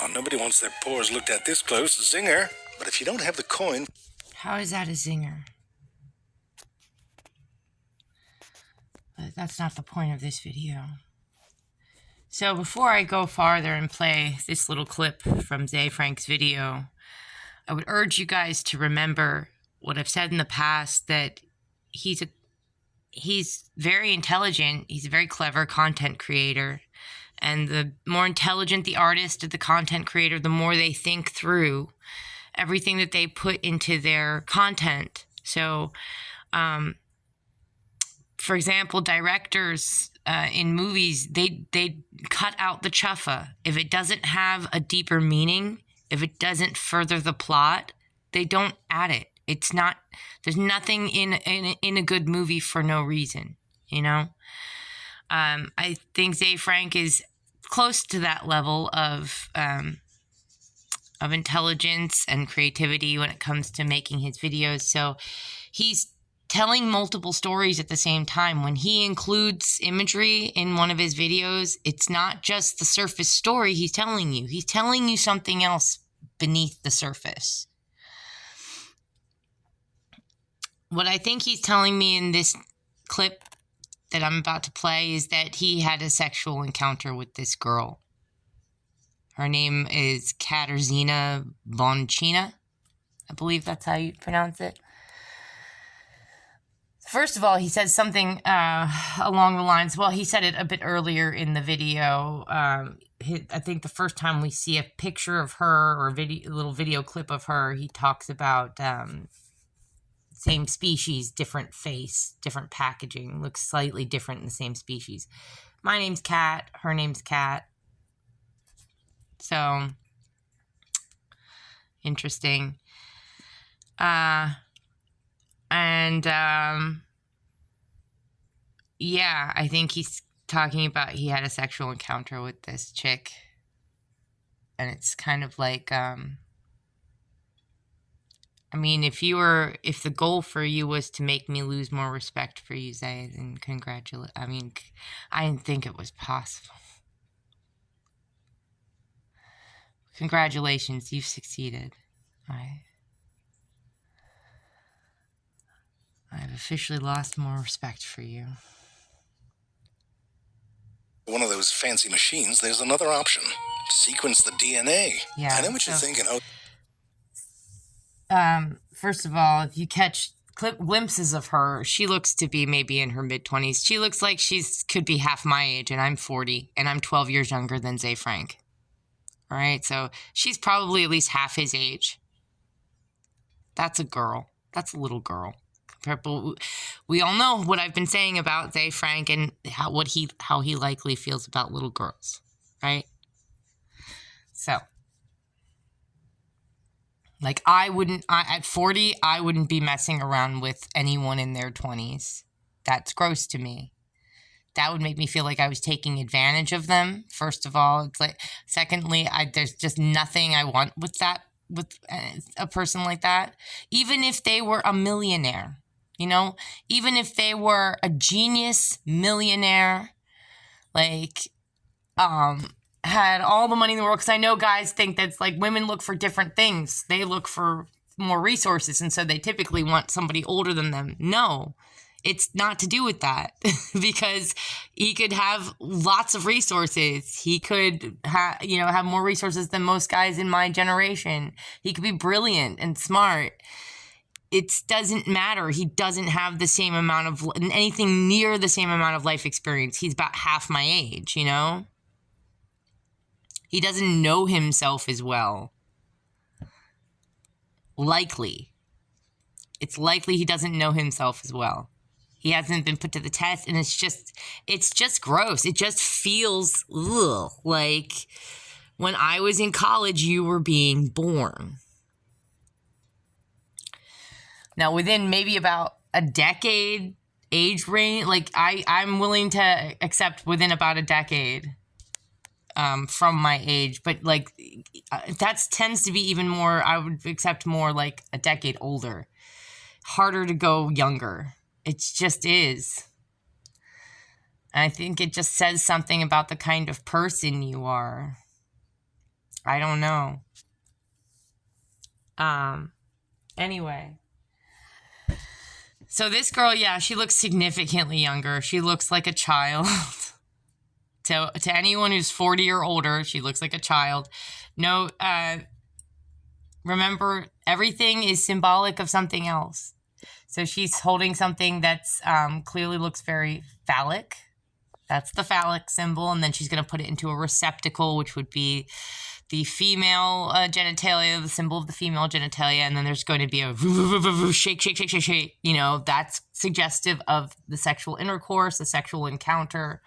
on. Nobody wants their pores looked at this close. Zinger. But if you don't have the coin... How is that a zinger? But that's not the point of this video. So before I go farther and play this little clip from Ze Frank's video, I would urge you guys to remember what I've said in the past, that he's very intelligent. He's a very clever content creator. And the more intelligent the artist or the content creator, the more they think through everything that they put into their content. So, for example, directors in movies, they cut out the chuffa. If it doesn't have a deeper meaning, if it doesn't further the plot, they don't add it. It's not, there's nothing in a good movie for no reason, you know? I think Ze Frank is close to that level of intelligence and creativity when it comes to making his videos. So he's telling multiple stories at the same time. When he includes imagery in one of his videos, it's not just the surface story he's telling you. He's telling you something else beneath the surface. What I think he's telling me in this clip that I'm about to play is that he had a sexual encounter with this girl. Her name is Katarzyna Vončina. I believe that's how you pronounce it. First of all, he says something along the lines, well, he said it a bit earlier in the video. I think the first time we see a picture of her or a little video clip of her, he talks about same species, different face, different packaging, looks slightly different in the same species. My name's Kat, her name's Kat. So, interesting. Yeah, I think he's talking about he had a sexual encounter with this chick. And it's kind of like, I mean, if the goal for you was to make me lose more respect for you, Ze, then I mean, I didn't think it was possible. Congratulations, you've succeeded. I've officially lost more respect for you. One of those fancy machines, there's another option. Sequence the DNA. Yeah. I know what you're thinking. First of all, if you catch glimpses of her, she looks to be maybe in her mid-20s. She looks like could be half my age, and I'm 40, and I'm 12 years younger than Ze Frank. All right, so she's probably at least half his age. That's a girl. That's a little girl. We all know what I've been saying about Ze Frank and how he likely feels about little girls, right? So, like, at 40, I wouldn't be messing around with anyone in their 20s. That's gross to me. That would make me feel like I was taking advantage of them. First of all, it's like, secondly, there's just nothing I want with a person like that. Even if they were a millionaire, you know, even if they were a genius millionaire, like, had all the money in the world, because I know guys think that's like women look for different things. They look for more resources, and so they typically want somebody older than them. No, it's not to do with that because he could have lots of resources. He could have more resources than most guys in my generation. He could be brilliant and smart. It doesn't matter. He doesn't have the same amount of anything near the same amount of life experience. He's about half my age, you know? He doesn't know himself as well. Likely. It's likely he doesn't know himself as well. He hasn't been put to the test, and it's just gross. It just feels like when I was in college, you were being born. Now, within maybe about a decade age range, like I'm willing to accept within about a decade from my age, but like that tends to be even more, I would accept more like a decade older. Harder to go younger. It just is. And I think it just says something about the kind of person you are. I don't know. Anyway. So this girl, yeah, she looks significantly younger. She looks like a child. To anyone who's 40 or older, she looks like a child. No, remember, everything is symbolic of something else. So she's holding something that's clearly looks very phallic. That's the phallic symbol. And then she's going to put it into a receptacle, which would be the female genitalia, the symbol of the female genitalia. And then there's going to be a shake, shake, shake, shake, shake. You know, that's suggestive of the sexual intercourse, the sexual encounter.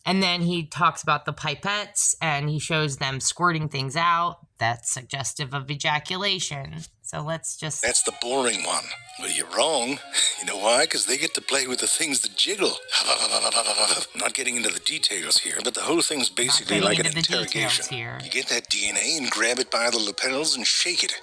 And then he talks about the pipettes and he shows them squirting things out. That's suggestive of ejaculation. So let's just... That's the boring one. Well, you're wrong. You know why? Because they get to play with the things that jiggle. I'm not getting into the details here, but the whole thing's basically like an interrogation. You get that DNA and grab it by the lapels and shake it.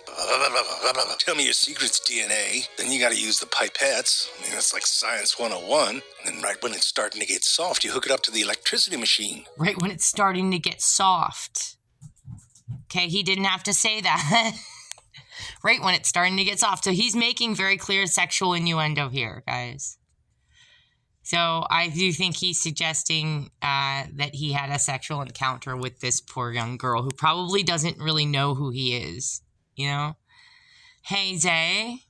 Tell me your secret's DNA. Then you got to use the pipettes. I mean, that's like science 101. And then right when it's starting to get soft, you hook it up to the electricity machine. Right when it's starting to get soft. Okay, he didn't have to say that. Right when it's starting to get soft. So he's making very clear sexual innuendo here, guys. So I do think he's suggesting that he had a sexual encounter with this poor young girl who probably doesn't really know who he is, you know? Hey, Zay,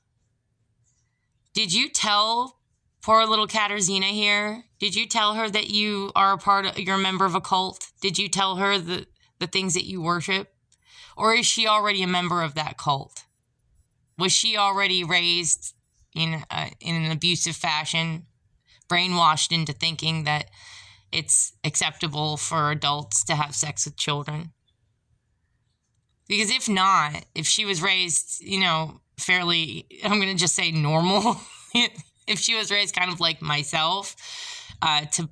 did you tell poor little Katarzyna here? Did you tell her that you're a member of a cult? Did you tell her the things that you worship? Or is she already a member of that cult? Was she already raised in an abusive fashion, brainwashed into thinking that it's acceptable for adults to have sex with children? Because if not, if she was raised, you know, fairly, I'm going to just say normal, if she was raised kind of like myself, to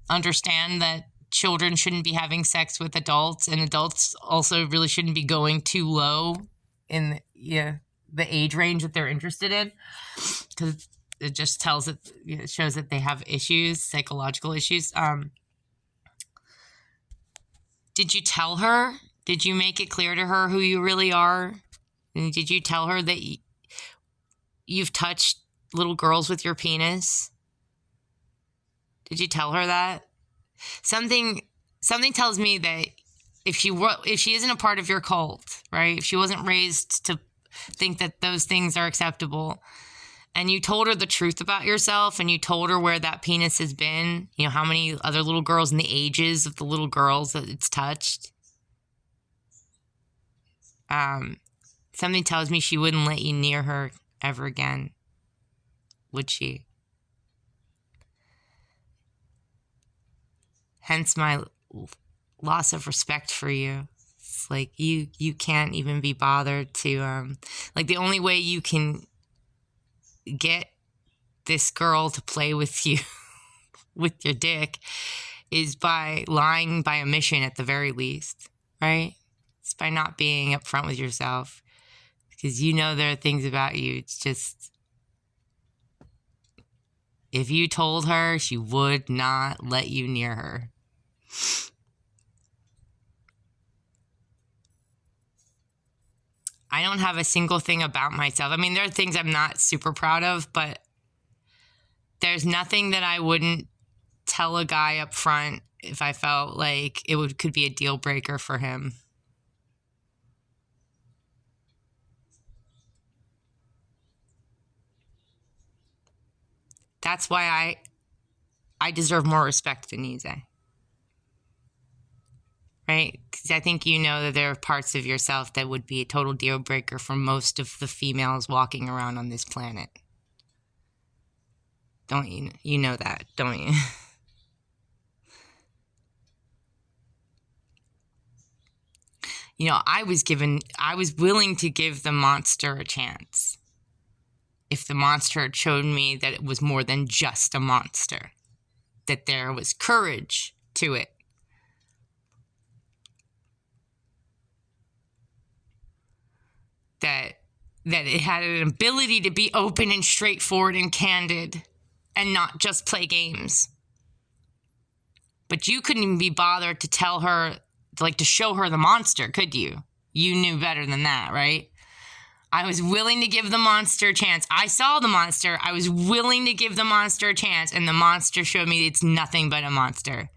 understand that children shouldn't be having sex with adults, and adults also really shouldn't be going too low in the age range that they're interested in, because it just it shows that they have issues, psychological issues. Did you tell her? Did you make it clear to her who you really are? And did you tell her that you've touched little girls with your penis? Did you tell her that? Something tells me that if she isn't a part of your cult, right? If she wasn't raised to think that those things are acceptable, and you told her the truth about yourself, and you told her where that penis has been, you know, how many other little girls and the ages of the little girls that it's touched, something tells me she wouldn't let you near her ever again. Would she? Hence my loss of respect for you. It's like you can't even be bothered to like, the only way you can get this girl to play with you with your dick is by lying by omission at the very least, right? It's by not being upfront with yourself, because you know there are things about you. It's just, if you told her, she would not let you near her. I don't have a single thing about myself. I mean, there are things I'm not super proud of, but there's nothing that I wouldn't tell a guy up front if I felt like it could be a deal breaker for him. That's why I deserve more respect than you, Zay. Right? Because I think you know that there are parts of yourself that would be a total deal breaker for most of the females walking around on this planet. Don't you? You know that, don't you? You know, I was willing to give the monster a chance if the monster had shown me that it was more than just a monster, that there was courage to it. That it had an ability to be open and straightforward and candid and not just play games. But you couldn't even be bothered to tell her to show her the monster, could you? You knew better than that, right? I was willing to give the monster a chance. I saw the monster. I was willing to give the monster a chance, and the monster showed me it's nothing but a monster.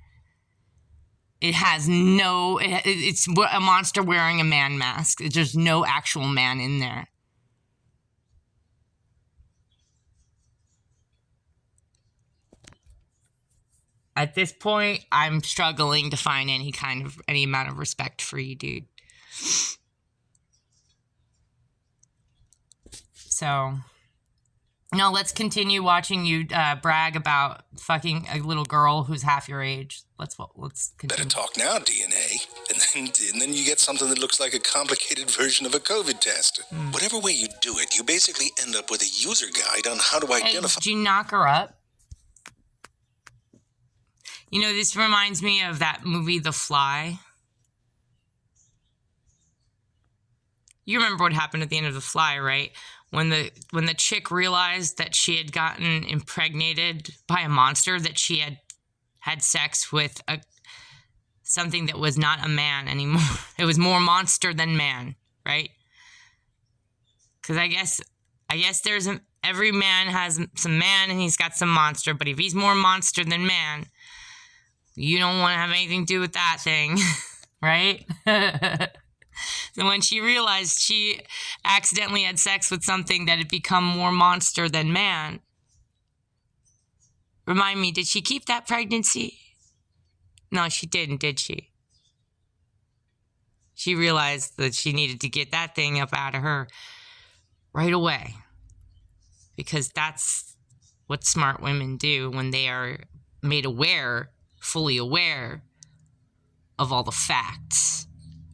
It has no... It's a monster wearing a man mask. There's no actual man in there. At this point, I'm struggling to find any amount of respect for you, dude. So, no, let's continue watching you brag about fucking a little girl who's half your age. Let's continue. Better talk now, DNA. And then you get something that looks like a complicated version of a COVID test. Whatever way you do it, you basically end up with a user guide on how to identify... Did you knock her up? You know, this reminds me of that movie, The Fly. You remember what happened at the end of The Fly, right? When the chick realized that she had gotten impregnated by a monster, that she had sex with something that was not a man anymore. It was more monster than man, right? Because I guess there's every man has some man and he's got some monster, but if he's more monster than man, you don't want to have anything to do with that thing, right? So when she realized she accidentally had sex with something that had become more monster than man, remind me, did she keep that pregnancy? No, she didn't, did she? She realized that she needed to get that thing up out of her right away. Because that's what smart women do when they are made aware, fully aware of all the facts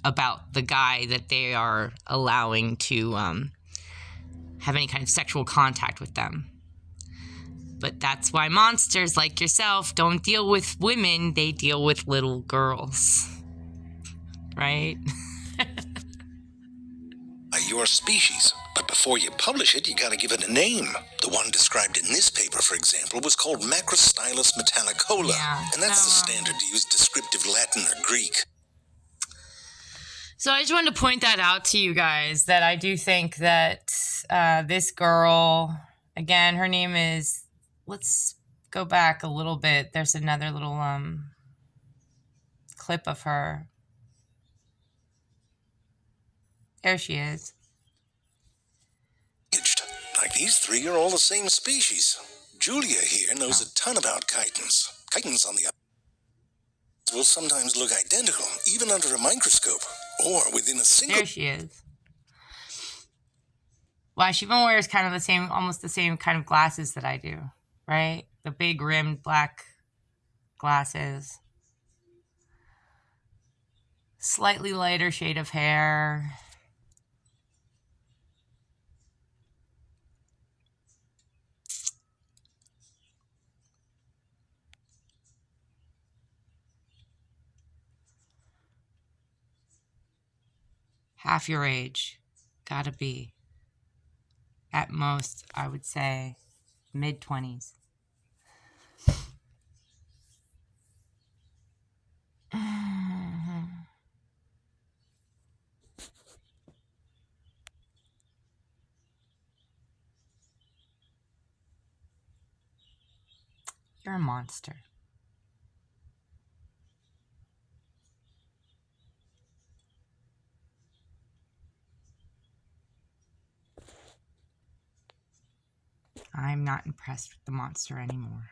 about the guy that they are allowing to have any kind of sexual contact with them. But that's why monsters like yourself don't deal with women, they deal with little girls. Right? Your species. But before you publish it, you gotta give it a name. The one described in this paper, for example, was called Macrostylus metallicola. Yeah, and that's the standard to use descriptive Latin or Greek. So I just wanted to point that out to you guys, that I do think that this girl, again, her name is, let's go back a little bit. There's another little clip of her. There she is. Like these three are all the same species. Julia here knows a ton about chitons. Chitons, on the other, will sometimes look identical, even under a microscope, or within a single... There she is. Well, she even wears kind of the same, almost the same kind of glasses that I do, right? The big rimmed black glasses. Slightly lighter shade of hair. Half your age. Gotta be. At most, I would say, mid-20s. You're a monster. I'm not impressed with the monster anymore.